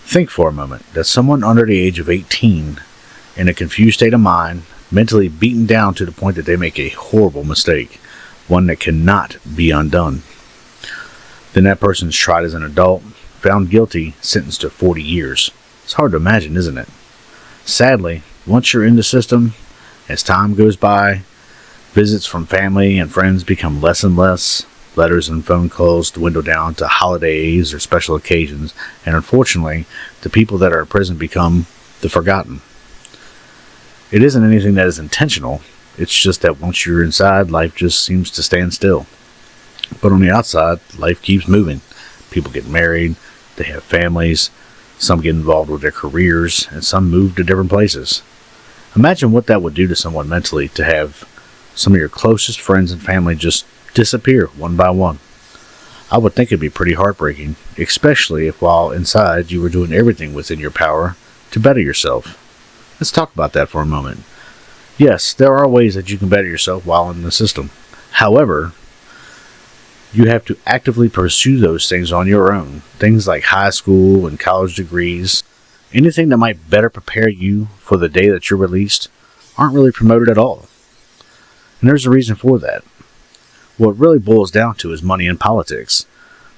Think for a moment that someone under the age of 18, in a confused state of mind, mentally beaten down to the point that they make a horrible mistake, one that cannot be undone. Then that person is tried as an adult, found guilty, sentenced to 40 years. It's hard to imagine, isn't it? Sadly, once you're in the system, as time goes by, visits from family and friends become less and less. Letters and phone calls dwindle down to holidays or special occasions, and unfortunately, the people that are in prison become the forgotten. It isn't anything that is intentional, it's just that once you're inside, life just seems to stand still. But on the outside, life keeps moving. People get married, they have families, some get involved with their careers, and some move to different places. Imagine what that would do to someone mentally to have some of your closest friends and family just disappear one by one. I would think it'd be pretty heartbreaking, especially if while inside you were doing everything within your power to better yourself. Let's talk about that for a moment. Yes, there are ways that you can better yourself while in the system. However, you have to actively pursue those things on your own. Things like high school and college degrees, anything that might better prepare you for the day that you're released, aren't really promoted at all. And there's a reason for that. What it really boils down to is money and politics.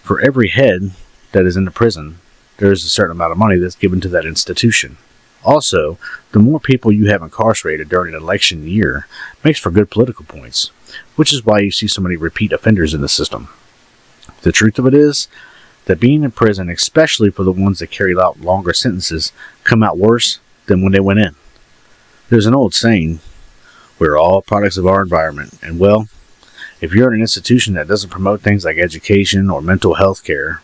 For every head that is in the prison, there is a certain amount of money that's given to that institution. Also, the more people you have incarcerated during an election year makes for good political points, which is why you see so many repeat offenders in the system. The truth of it is that being in prison, especially for the ones that carry out longer sentences, come out worse than when they went in. There's an old saying, we're all products of our environment, and well, if you're in an institution that doesn't promote things like education or mental health care,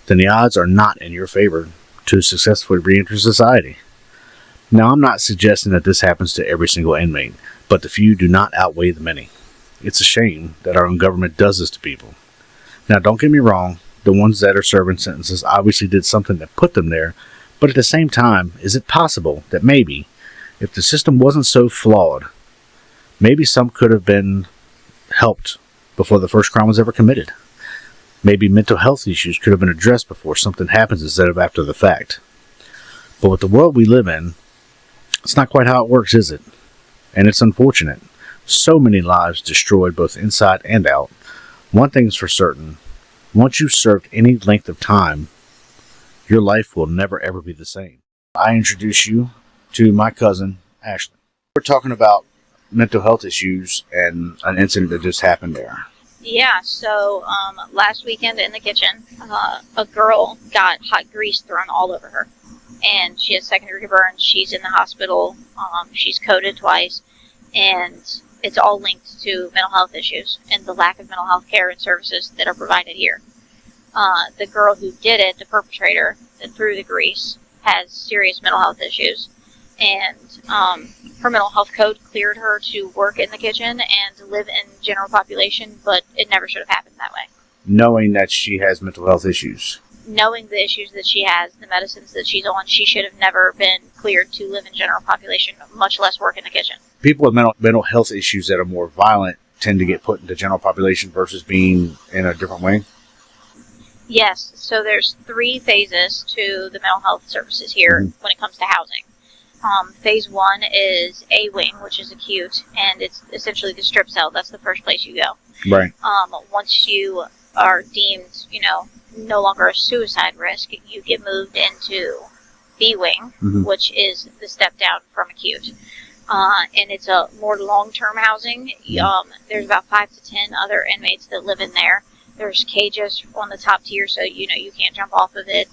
then the odds are not in your favor to successfully re-enter society. Now, I'm not suggesting that this happens to every single inmate, but the few do not outweigh the many. It's a shame that our own government does this to people. Now, don't get me wrong, the ones that are serving sentences obviously did something that put them there, but at the same time, is it possible that maybe, if the system wasn't so flawed, maybe some could have been helped before the first crime was ever committed? Maybe mental health issues could have been addressed before something happens instead of after the fact. But with the world we live in, it's not quite how it works, is it? And it's unfortunate. So many lives destroyed both inside and out. One thing's for certain. Once you've served any length of time, your life will never ever be the same. I introduce you to my cousin, Ashley. We're talking about mental health issues and an incident that just happened there. Yeah, so last weekend in the kitchen, a girl got hot grease thrown all over her. And she has second-degree burns. She's in the hospital. She's coded twice. And it's all linked to mental health issues and the lack of mental health care and services that are provided here. The girl who did it, the perpetrator that threw the grease, has serious mental health issues. And her mental health code cleared her to work in the kitchen and live in general population, but it never should have happened that way. Knowing that she has mental health issues. Knowing the issues that she has, the medicines that she's on, she should have never been cleared to live in general population, much less work in the kitchen. People with mental health issues that are more violent tend to get put into general population versus being in a different wing? Yes, so there's 3 phases to the mental health services here when it comes to housing. Phase 1 is A wing, which is acute, and it's essentially the strip cell. That's the first place you go. Right. Once you are deemed, no longer a suicide risk, you get moved into B wing, which is the step down from acute. And it's a more long-term housing. There's about 5 to 10 other inmates that live in there. There's cages on the top tier, so you can't jump off of it.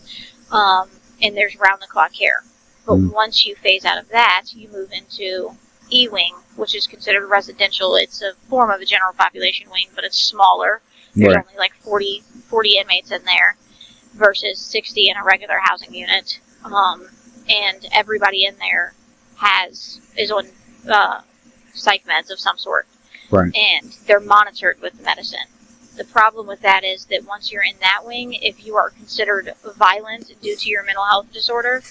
And there's round-the-clock care. But once you phase out of that, you move into E wing, which is considered residential. It's a form of a general population wing, but it's smaller. There's only like 40 inmates in there versus 60 in a regular housing unit. And everybody in there is on psych meds of some sort. Right. And they're monitored with medicine. The problem with that is that once you're in that wing, if you are considered violent due to your mental health disorder,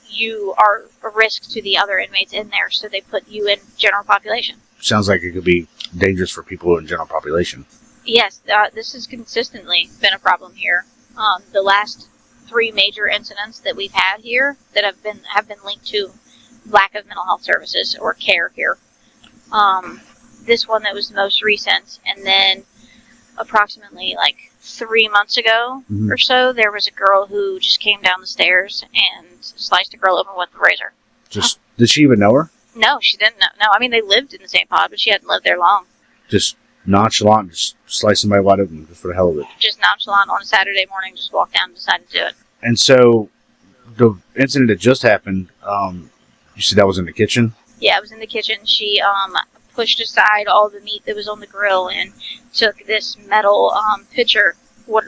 you are a risk to the other inmates in there, so they put you in general population. Sounds like it could be dangerous for people in general population. Yes, this has consistently been a problem here. The last 3 major incidents that we've had here that have been linked to lack of mental health services or care here. This one that was the most recent, and then approximately like 3 months ago or so, there was a girl who just came down the stairs and sliced a girl open with a razor. Did she even know her? No, she didn't know. No, I mean, they lived in the same pod, but she hadn't lived there long. Just nonchalant, just slice somebody wide open just for the hell of it. Just nonchalant on a Saturday morning, just walked down and decided to do it. And so, the incident that just happened, you said that was in the kitchen? Yeah, it was in the kitchen. She pushed aside all the meat that was on the grill and took this metal pitcher,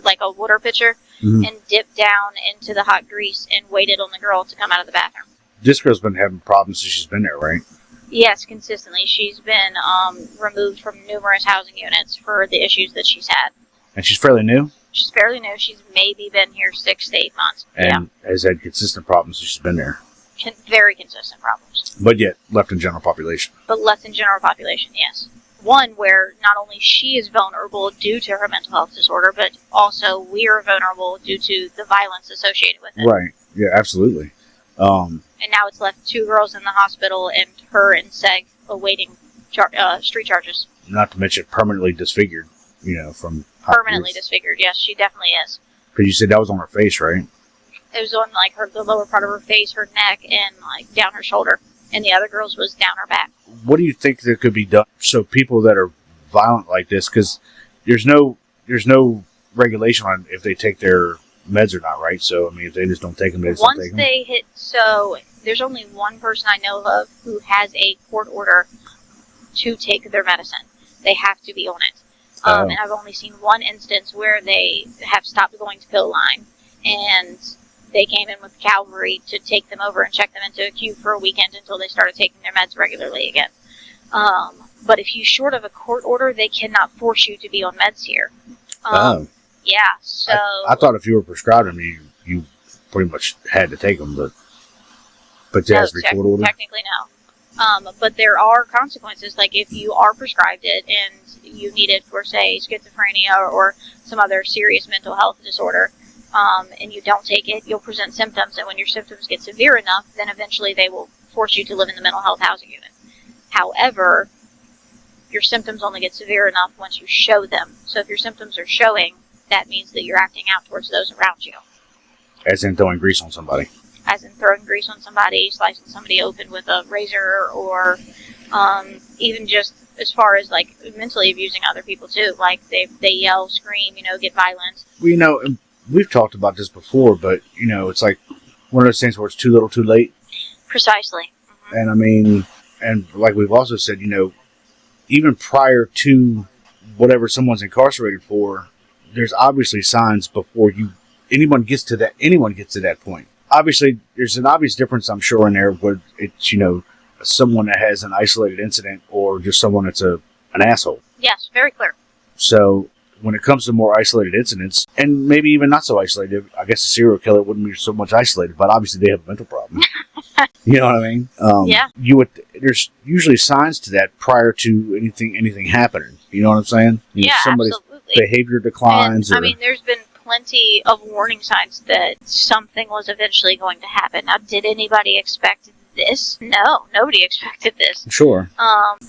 like a water pitcher, and dipped down into the hot grease and waited on the girl to come out of the bathroom. This girl's been having problems since she's been there, right? Yes, consistently. She's been removed from numerous housing units for the issues that she's had. And she's fairly new? She's fairly new. She's maybe been here 6 to 8 months. And has had consistent problems since she's been there. Very consistent problems. But yet, left in general population. But left in general population, yes. One where not only she is vulnerable due to her mental health disorder, but also we are vulnerable due to the violence associated with it. Right. Yeah, absolutely. And now it's left 2 girls in the hospital and her and Seg awaiting street charges. Not to mention permanently disfigured, from... Permanently disfigured, yes, she definitely is. Because you said that was on her face, right? It was on like the lower part of her face, her neck, and like down her shoulder. And the other girls was down her back. What do you think that could be done so people that are violent like this, because there's no regulation on if they take their meds or not, right? So I mean, if they just don't take them, Once they hit, so there's only one person I know of who has a court order to take their medicine. They have to be on it. And I've only seen one instance where they have stopped going to pill line, and they came in with cavalry to take them over and check them into a queue for a weekend until they started taking their meds regularly again. But if you short of a court order, they cannot force you to be on meds here. Yeah, so... I thought if you were prescribed them, you pretty much had to take them, but it has to be court order? Technically, no. But there are consequences, like if you are prescribed it and you need it for, say, schizophrenia or some other serious mental health disorder, and you don't take it, you'll present symptoms, and when your symptoms get severe enough, then eventually they will force you to live in the mental health housing unit. However, your symptoms only get severe enough once you show them. So if your symptoms are showing, that means that you're acting out towards those around you. As in throwing grease on somebody. As in throwing grease on somebody, slicing somebody open with a razor, or even just as far as like mentally abusing other people too. Like they yell, scream, get violent. Well, we've talked about this before, but it's like one of those things where it's too little, too late. Precisely. Mm-hmm. And I mean, and like we've also said, even prior to whatever someone's incarcerated for, there's obviously signs before anyone gets to that point. Obviously, there's an obvious difference, I'm sure, in there where it's, someone that has an isolated incident or just someone that's an asshole. Yes, very clear. So when it comes to more isolated incidents, and maybe even not so isolated, I guess a serial killer wouldn't be so much isolated, but obviously they have a mental problem. You know what I mean? Yeah. There's usually signs to that prior to anything happening. You know what I'm saying? Yeah, somebody's absolutely. Behavior declines. And, there's been plenty of warning signs that something was eventually going to happen. Now, did anybody expect this? No, nobody expected this. Sure.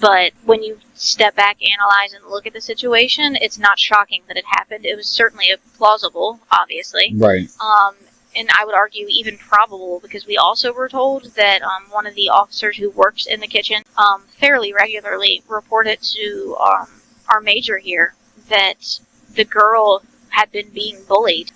But when you step back, analyze, and look at the situation, it's not shocking that it happened. It was certainly plausible, obviously. Right. And I would argue even probable, because we also were told that one of the officers who works in the kitchen fairly regularly reported to our major here that the girl had been being bullied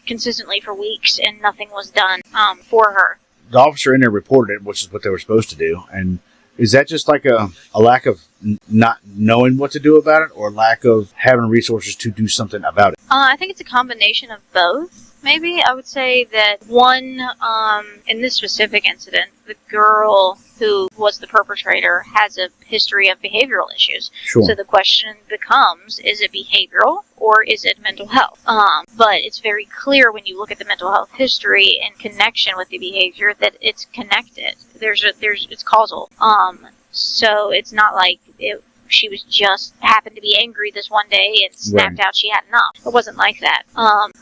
consistently for weeks, and nothing was done for her. The officer in there reported it, which is what they were supposed to do. And is that just like a lack of not knowing what to do about it, or lack of having resources to do something about it? I think it's a combination of both. Maybe I would say that one, in this specific incident, the girl who was the perpetrator has a history of behavioral issues. Sure. So the question becomes, is it behavioral or is it mental health? But it's very clear when you look at the mental health history in connection with the behavior that it's connected. It's causal. So it's not like she was just happened to be angry this one day and snapped out she had enough. It wasn't like that.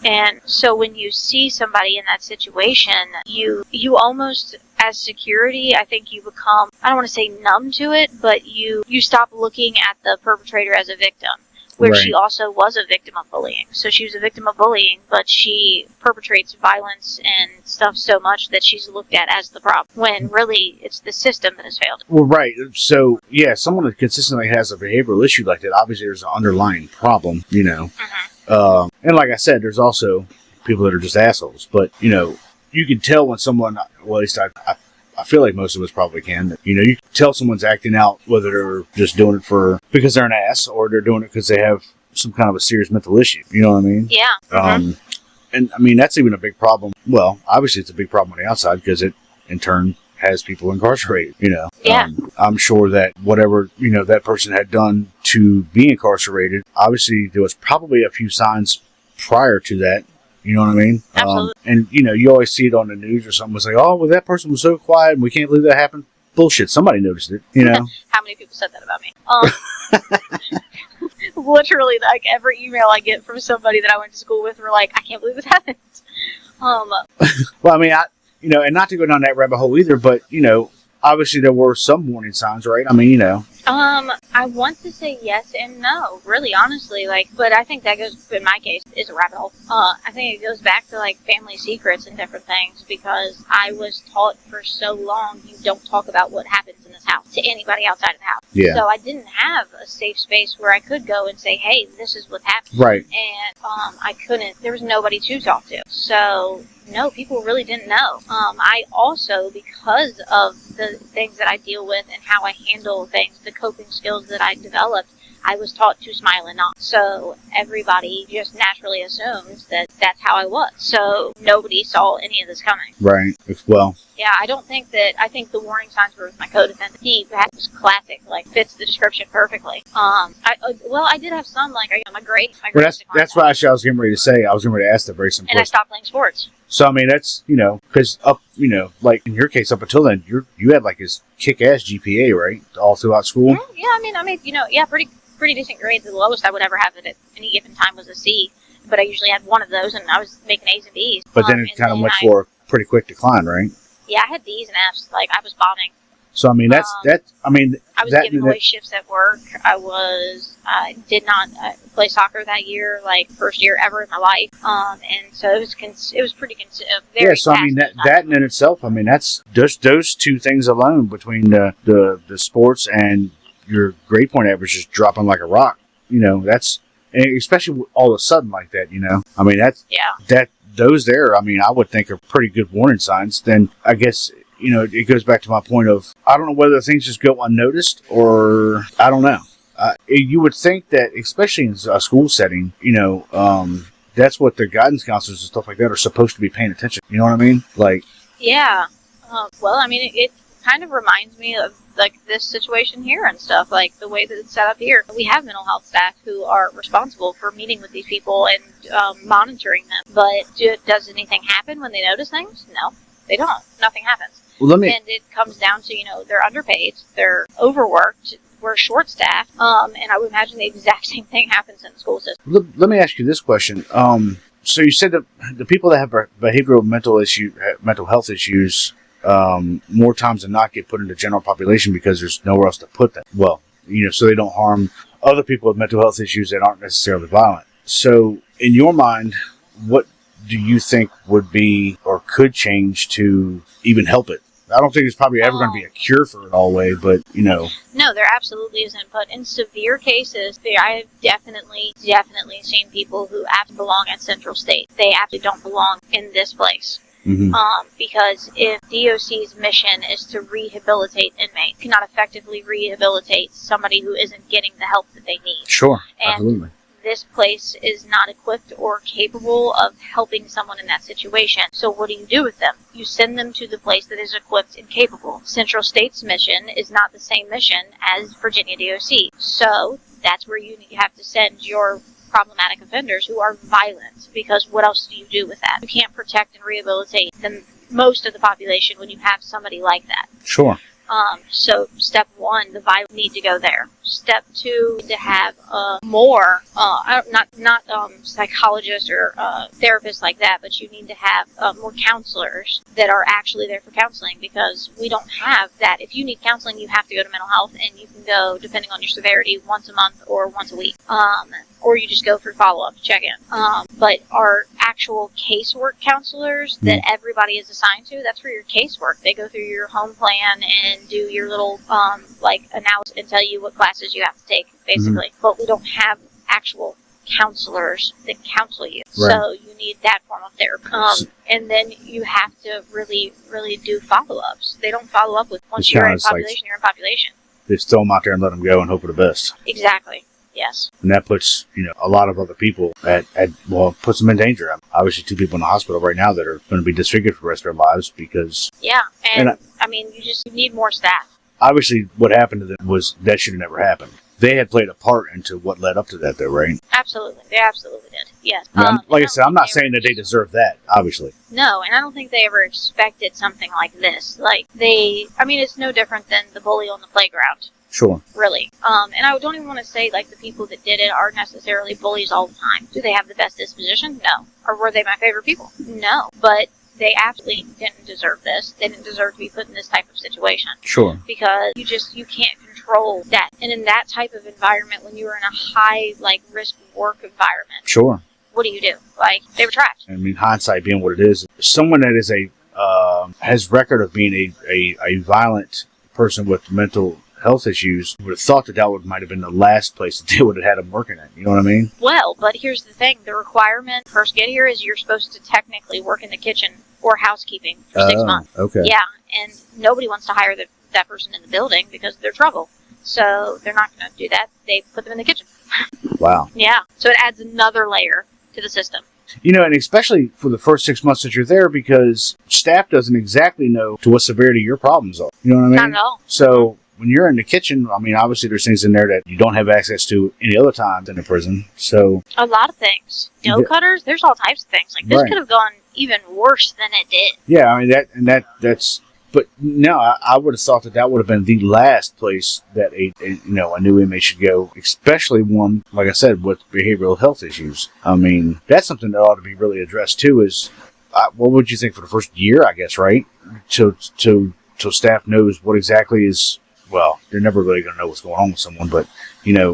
And so when you see somebody in that situation, you almost, as security, I think you become, I don't want to say numb to it, but you stop looking at the perpetrator as a victim, where she also was a victim of bullying. So she was a victim of bullying, but she perpetrates violence and stuff so much that she's looked at as the problem, when really it's the system that has failed. Well, right. So, yeah, someone that consistently has a behavioral issue like that, obviously there's an underlying problem, you know. And like I said, there's also people that are just assholes. But, you know, you can tell when someone, well, at least I feel like most of us probably can. You know, you can tell someone's acting out, whether they're just doing it because they're an ass, or they're doing it because they have some kind of a serious mental issue. You know what I mean? Yeah. And I mean, that's even a big problem. Well, obviously it's a big problem on the outside because it, in turn, has people incarcerated, you know. Yeah. I'm sure that whatever, you know, that person had done to be incarcerated, obviously there was probably a few signs prior to that. You know what I mean? Absolutely. And, you know, you always see it on the news or something. It's like, oh, well, that person was so quiet and we can't believe that happened. Bullshit. Somebody noticed it, you know? How many people said that about me? Literally, like, every email I get from somebody that I went to school with were like, I can't believe this happened. Well, I mean, you know, and not to go down that rabbit hole either, but, you know, obviously there were some warning signs, right? I mean, you know. I want to say yes and no, really, honestly, like, but I think that goes, in my case, is a rabbit hole. I think it goes back to, like, family secrets and different things, because I was taught for so long, you don't talk about what happens in this house to anybody outside of the house. Yeah. So I didn't have a safe space where I could go and say, hey, this is what happened. Right. And, I couldn't, there was nobody to talk to. So, no, people really didn't know. I also, because of the things that I deal with and how I handle things, the coping skills that I developed, I was taught to smile and nod. So everybody just naturally assumes that that's how I was. So nobody saw any of this coming. Right. Well. Yeah, I think the warning signs were with my codependent. He was classic, like, fits the description perfectly. I did have some, like, my grades. Well, that's what I was getting ready to say. I was getting ready to ask that very simple question. And I stopped playing sports. So, I mean, that's, you know, because you know, like in your case, up until then, you had like his kick-ass GPA, right? All throughout school? Yeah, I mean, you know, yeah, pretty decent grades. The lowest I would ever have at any given time was a C, but I usually had one of those, and I was making A's and B's. But then it kind of went for a pretty quick decline, right? Yeah, I had D's and F's. Like, I was bombing. So, I mean, I was giving away shifts at work. I did not play soccer that year, like, first year ever in my life. And so it was pretty very. Yeah, so I mean, that in itself, I mean, that's just those two things alone, between the sports and your grade point average just dropping like a rock. You know, that's, and especially all of a sudden like that. You know, I mean, those there, I mean, I would think are pretty good warning signs. Then I guess, you know, it goes back to my point of, I don't know whether things just go unnoticed, or I don't know. You would think that, especially in a school setting, you know, that's what the guidance counselors and stuff like that are supposed to be paying attention. You know what I mean? Like, yeah. Well, I mean, it kind of reminds me of, like, this situation here and stuff, like the way that it's set up here. We have mental health staff who are responsible for meeting with these people and monitoring them. But does anything happen when they notice things? No, they don't. Nothing happens. Well, and it comes down to, you know, they're underpaid, they're overworked, we're short-staffed, and I would imagine the exact same thing happens in the school system. Let me ask you this question. So you said that the people that have behavioral mental health issues, more times than not get put into general population because there's nowhere else to put them. Well, you know, so they don't harm other people with mental health issues that aren't necessarily violent. So in your mind, what do you think would be or could change to even help it? I don't think there's probably ever going to be a cure for it all the way, but, you know. No, there absolutely isn't. But in severe cases, I have definitely seen people who have to belong at Central State. They absolutely don't belong in this place. Mm-hmm. Because if DOC's mission is to rehabilitate inmates, cannot effectively rehabilitate somebody who isn't getting the help that they need. Sure, and absolutely. This place is not equipped or capable of helping someone in that situation. So what do you do with them? You send them to the place that is equipped and capable. Central State's mission is not the same mission as Virginia DOC. So that's where you have to send your problematic offenders who are violent, because what else do you do with that? You can't protect and rehabilitate most of the population when you have somebody like that. Sure. So step one, the violence need to go there. Step two, to have more, not psychologists or therapists like that, but you need to have more counselors that are actually there for counseling, because we don't have that. If you need counseling, you have to go to mental health, and you can go, depending on your severity, once a month or once a week. Or you just go for follow-up, check-in. But our actual casework counselors that everybody is assigned to, that's for your casework. They go through your home plan and do your little, analysis and tell you what classes you have to take, basically. But we don't have actual counselors that counsel you. Right. So you need that form of therapy. And then you have to really, really do follow-ups. They don't follow up with, once you're in population, you're in population. They just throw them out there and let them go and hope for the best. Exactly. Yes. And that puts, a lot of other people puts them in danger. Obviously, 2 people in the hospital right now that are going to be disfigured for the rest of their lives because... Yeah, and you need more staff. Obviously, what happened to them was that should have never happened. They had played a part into what led up to that, though, right? Absolutely. They absolutely did, yes. Like I said, I'm not saying that they deserve that, obviously. No, and I don't think they ever expected something like this. It's no different than the bully on the playground. Sure. Really. And I don't even want to say, the people that did it are necessarily bullies all the time. Do they have the best disposition? No. Or were they my favorite people? No. But they absolutely didn't deserve this. They didn't deserve to be put in this type of situation. Sure. Because you can't control that. And in that type of environment, when you were in a high, risk work environment. Sure. What do you do? They were trapped. Hindsight being what it is, someone that is has record of being a violent person with mental health issues, would have thought that might have been the last place that they would have had them working at. You know what I mean? Well, but here's the thing. The requirement first get here is you're supposed to technically work in the kitchen or housekeeping for 6 months. Okay. Yeah, and nobody wants to hire that person in the building because they're trouble. So they're not going to do that. They put them in the kitchen. Wow. Yeah. So it adds another layer to the system. And especially for the first 6 months that you're there, because staff doesn't exactly know to what severity your problems are. You know what I mean? Not at all. So when you're in the kitchen, obviously there's things in there that you don't have access to any other time in a prison. So a lot of things. Dough cutters, there's all types of things. This could have gone even worse than it did. Yeah, that's. But no, I would have thought that would have been the last place that a new inmate should go, especially one, like I said, with behavioral health issues. That's something that ought to be really addressed too. Is what would you think for the first year? I guess, right? So staff knows what exactly is. Well, they're never really going to know what's going on with someone, but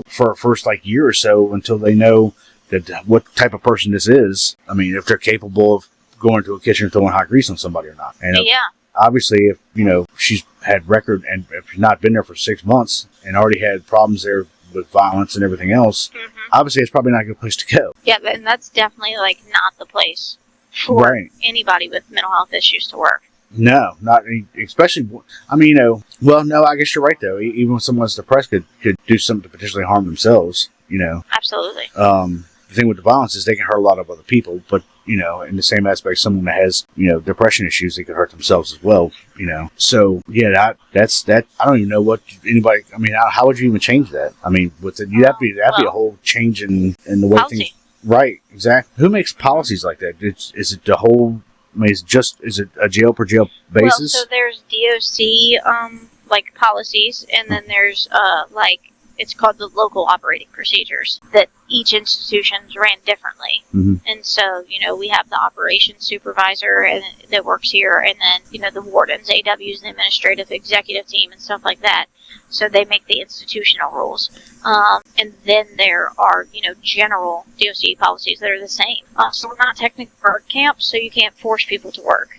for a first year or so, until they know that what type of person this is. If they're capable of going to a kitchen and throwing hot grease on somebody or not. And obviously, if she's had record and if she's not been there for 6 months and already had problems there with violence and everything else, obviously it's probably not a good place to go. Yeah, and that's definitely not the place for anybody with mental health issues to work. No, not especially. Well, no, I guess you're right though. Even when someone's depressed, could do something to potentially harm themselves. Absolutely. The thing with the violence is they can hurt a lot of other people, but in the same aspect, someone that has depression issues, they could hurt themselves as well. So yeah, that's that. I don't even know what anybody. How would you even change that? That'd be a whole change in the way policy. Things. Right, exactly. Who makes policies like that? Is it the whole? Is it a jail per jail basis? Well, so there's DOC policies, and then there's it's called the local operating procedures that each institution's ran differently. And so we have the operations supervisor that works here, and then the wardens, AWs, the administrative executive team, and stuff like that. So they make the institutional rules. And then there are, general DOC policies that are the same. So we're not technically work camp, so you can't force people to work.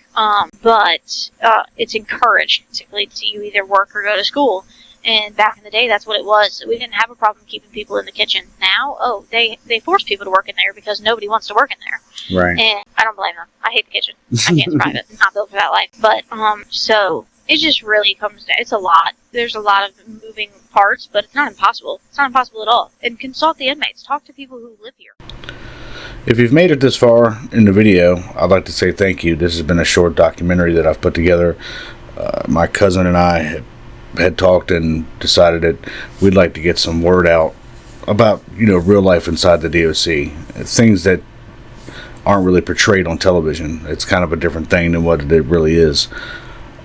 But it's encouraged, basically, to you either work or go to school. And back in the day, that's what it was. We didn't have a problem keeping people in the kitchen. Now, they force people to work in there because nobody wants to work in there. Right. And I don't blame them. I hate the kitchen. I can't survive it. Not built for that life. But, so it just really comes down. It's a lot. There's a lot of moving parts, but it's not impossible. It's not impossible at all. And consult the inmates. Talk to people who live here. If you've made it this far in the video, I'd like to say thank you. This has been a short documentary that I've put together. My cousin and I had talked and decided that we'd like to get some word out about real life inside the DOC, things that aren't really portrayed on television. It's kind of a different thing than what it really is.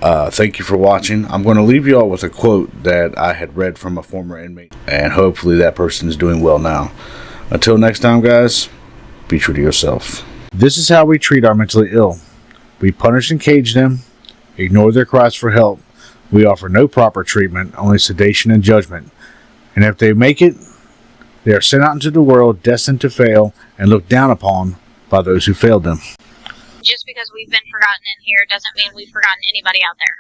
Thank you for watching. I'm going to leave you all with a quote that I had read from a former inmate, and hopefully that person is doing well now. Until next time, guys, be true to yourself. This is how we treat our mentally ill. We punish and cage them, ignore their cries for help. We offer no proper treatment, only sedation and judgment. And if they make it, they are sent out into the world destined to fail and looked down upon by those who failed them. Just because we've been forgotten in here doesn't mean we've forgotten anybody out there.